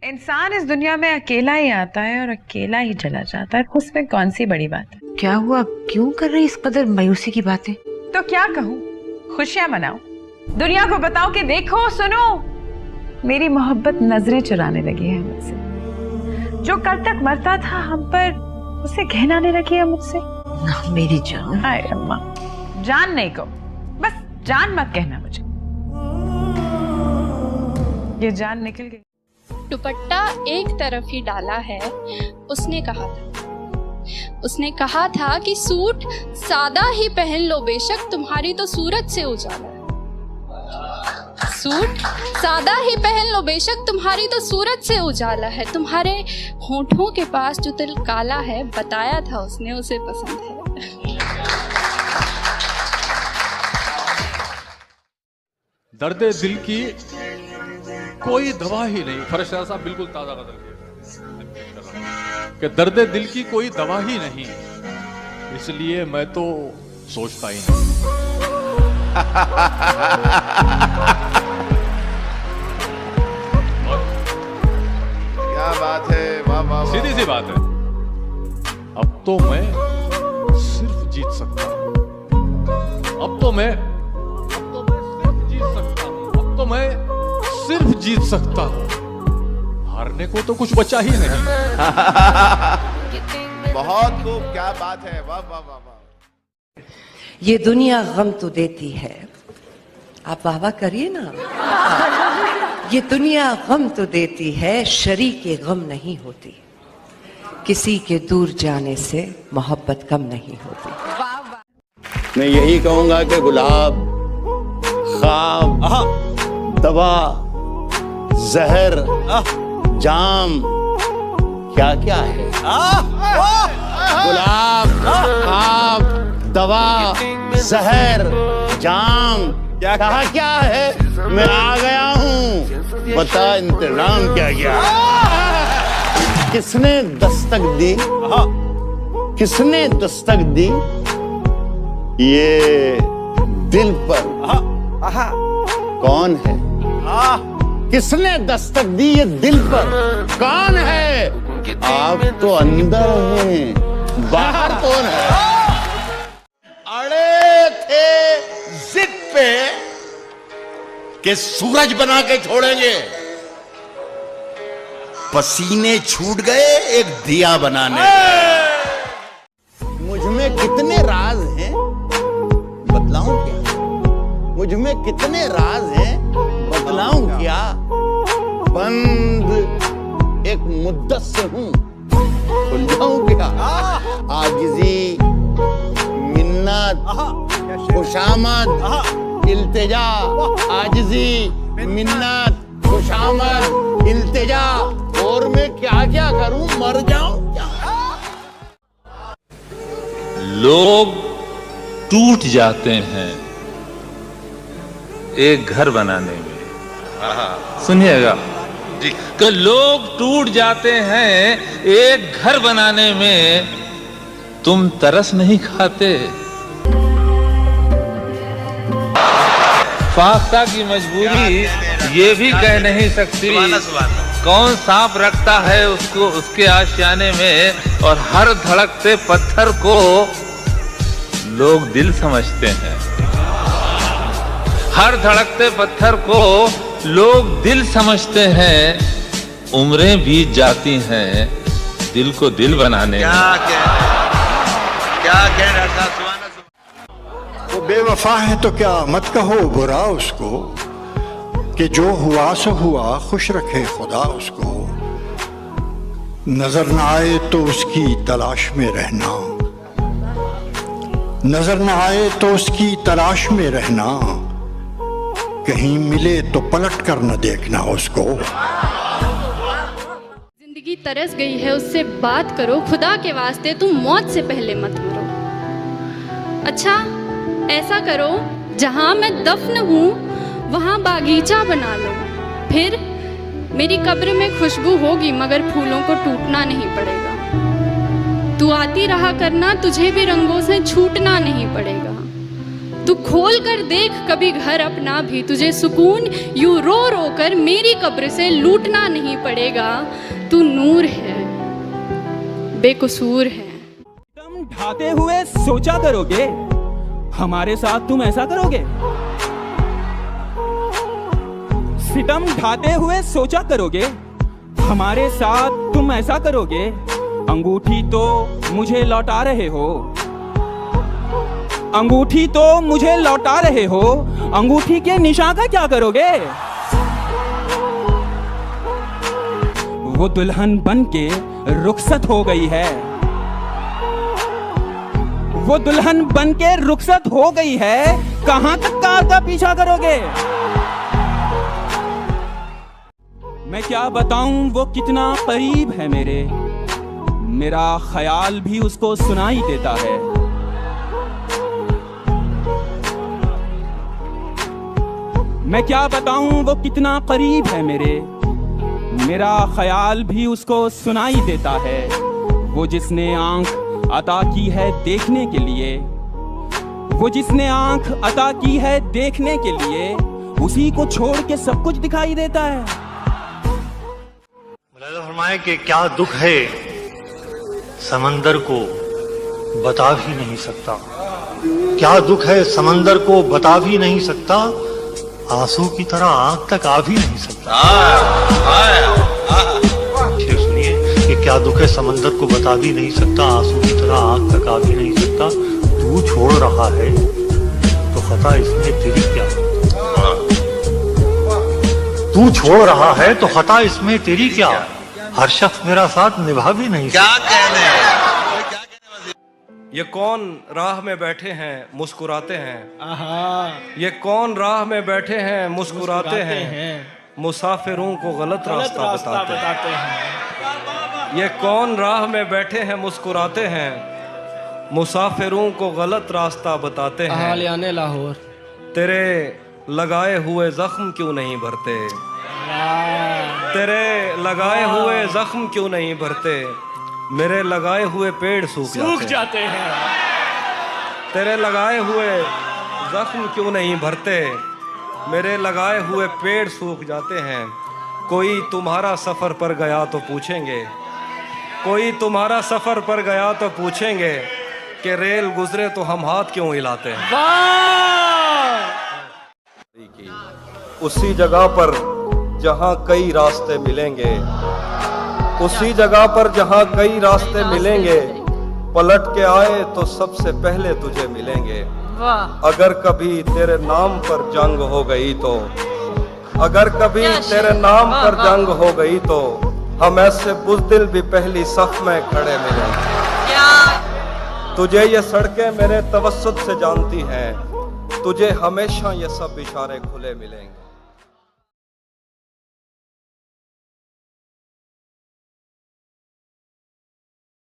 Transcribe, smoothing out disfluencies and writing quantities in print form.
इंसान इस दुनिया में अकेला ही आता है और अकेला ही चला जाता है, उसमें कौन सी बड़ी बात है। क्या हुआ, क्यों कर रही इस कदर मायूसी की बातें? तो क्या कहूँ, खुशियां मनाओ, दुनिया को बताओ कि देखो सुनो, मेरी मोहब्बत नजरें चुराने लगी है मुझसे। जो कल तक मरता था हम पर, उसे घिन आने लगी है मुझसे। ना मेरी जान। हाय अम्मा, जान नहीं को, बस जान मत कहना मुझे, ये जान निकल गई। दुपट्टा एक तरफ ही डाला है, उसने कहा था कि सूट सादा ही पहन लो, बेशक तुम्हारी तो सूरज से उजाला है। सूट सादा ही पहन लो, बेशक तुम्हारी तो सूरज से उजाला है। तुम्हारे होठों के पास जो तिल काला है, बताया था उसने उसे पसंद है। दर्दे दिल की कोई दवा ही नहीं। फरशा साहब बिल्कुल ताजा गजल कि दर्दे दिल की कोई दवा ही नहीं, इसलिए मैं तो सोचता ही नहीं। क्या बात है, वाह वाह। सीधी सी बात है, अब तो मैं सिर्फ जीत सकता हूं। अब तो मैं सिर्फ जीत सकता हूं। हारने को तो कुछ बचा ही नहीं। बहुत खूब, क्या बात है, वाह वाह वाह वाह। ये दुनिया गम तो देती है, आप वाह वाह करिए ना। ये दुनिया गम तो देती है, शरीके गम नहीं होती। किसी के दूर जाने से मोहब्बत कम नहीं होती। मैं यही कहूंगा कि गुलाब, ख्वाब, दवा, जहर, जाम, क्या क्या है। गुलाब, ख्वाब, दवा, जहर, जाम, क्या कहा क्या है। मैं आ गया हूँ, बता इंतजाम क्या क्या। किसने दस्तक दी, किसने दस्तक दी ये दिल पर, कौन है। किसने दस्तक दी ये दिल पर, कौन है। आप तो अंदर हैं, बाहर कौन है। अड़े थे जिद पे कि सूरज बना के छोड़ेंगे, पसीने छूट गए एक दिया बनाने। मुझ में कितने राज हैं बतलाऊं क्या, मुझ में कितने राज हैं बतलाऊं क्या। बंद एक मुद्दत से हूं, खुल जाऊं क्या। आजिज़ी, मिन्नत, खुशामद, इल्तिजा। आजिज़ी, मिन्नत, खुशामद, इल्तिजा। और मैं क्या क्या करूं, मर जाऊं क्या। लोग टूट जाते हैं एक घर बनाने में। सुनिएगा कि लोग टूट जाते हैं एक घर बनाने में, तुम तरस नहीं खाते। फाख्ता की मजबूरी ये भी कह नहीं सकती कौन सांप रखता है उसको उसके आशियाने में, और हर धड़कते पत्थर को लोग दिल समझते हैं। हर धड़कते पत्थर को लोग दिल समझते हैं। उम्रें बीत जाती हैं दिल को दिल बनाने में। क्या कह रहा था। वो बेवफा है तो क्या मत कहो बुरा उसको, कि जो हुआ सो हुआ, खुश रखे खुदा उसको। नजर न आए तो उसकी तलाश में रहना, नजर न आए तो उसकी तलाश में रहना। कहीं मिले तो पलट कर न देखना उसको। जिंदगी तरस गई है, उससे बात करो, खुदा के वास्ते तुम मौत से पहले मत मरो। अच्छा ऐसा करो, जहाँ मैं दफन हूँ वहाँ बागीचा बना लो, फिर मेरी कब्र में खुशबू होगी मगर फूलों को टूटना नहीं पड़ेगा। तू आती रहा करना, तुझे भी रंगों से छूटना नहीं पड़ेगा। तू खोल कर देख कभी घर अपना भी, तुझे सुकून यूं रो रो कर मेरी कब्र से लूटना नहीं पड़ेगा। तू नूर है, बेकसूर है। तुम ढाते हुए सोचा करोगे हमारे साथ तुम ऐसा करोगे। सितम ढाते हुए सोचा करोगे हमारे साथ तुम ऐसा करोगे। अंगूठी तो मुझे लौटा रहे हो, अंगूठी तो मुझे लौटा रहे हो, अंगूठी के निशान का क्या करोगे। वो दुल्हन बन के रुखसत हो गई है, वो दुल्हन बन के रुखसत हो गई है, कहां तक कार का पीछा करोगे। मैं क्या बताऊं वो कितना करीब है मेरे, मेरा ख्याल भी उसको सुनाई देता है। मैं क्या बताऊं वो कितना करीब है मेरे, मेरा ख्याल भी उसको सुनाई देता है। वो जिसने आंख अता की है देखने के लिए, वो जिसने आंख अता की है देखने के लिए, उसी को छोड़ के सब कुछ दिखाई देता है। फरमाए कि क्या दुख है समंदर को बता भी नहीं सकता, क्या दुख है समंदर को बता भी नहीं सकता, आंसू की तरह आंख तक आ भी नहीं सकता। सुनिए कि क्या दुख है समंदर को बता भी नहीं सकता, आंसू की तरह आंख तक आ भी नहीं सकता। तू छोड़ रहा है तो खता इसमें तेरी क्या, तू छोड़ रहा है तो खता इसमें तेरी क्या, हर शख्स मेरा साथ निभा भी नहीं क्या कहने ये कौन राह में बैठे हैं मुस्कुराते हैं, ये कौन राह में बैठे हैं मुस्कुराते हैं, मुसाफिरों को गलत रास्ता बताते हैं। ये कौन राह में बैठे हैं मुस्कुराते हैं, मुसाफिरों को गलत रास्ता बताते हैं। लाहौर तेरे लगाए हुए जख्म क्यों नहीं भरते, तेरे लगाए हुए जख्म क्यों नहीं भरते, मेरे लगाए हुए पेड़ सूख जाते हैं। तेरे लगाए हुए जख्म क्यों नहीं भरते, मेरे लगाए हुए पेड़ सूख जाते हैं। कोई तुम्हारा सफर पर गया तो पूछेंगे, कोई तुम्हारा सफर पर गया तो पूछेंगे कि रेल गुजरे तो हम हाथ क्यों हिलाते हैं। उसी जगह पर जहां कई रास्ते मिलेंगे, उसी जगह पर जहां कई रास्ते मिलेंगे, पलट के आए तो सबसे पहले तुझे मिलेंगे। अगर कभी तेरे नाम पर जंग हो गई तो, अगर कभी तेरे नाम पर जंग हो गई तो, हम ऐसे बुज़दिल भी पहली सफ में खड़े मिलेंगे। तुझे ये सड़कें मेरे तवस्सुत से जानती हैं, तुझे हमेशा ये सब इशारे खुले मिलेंगे।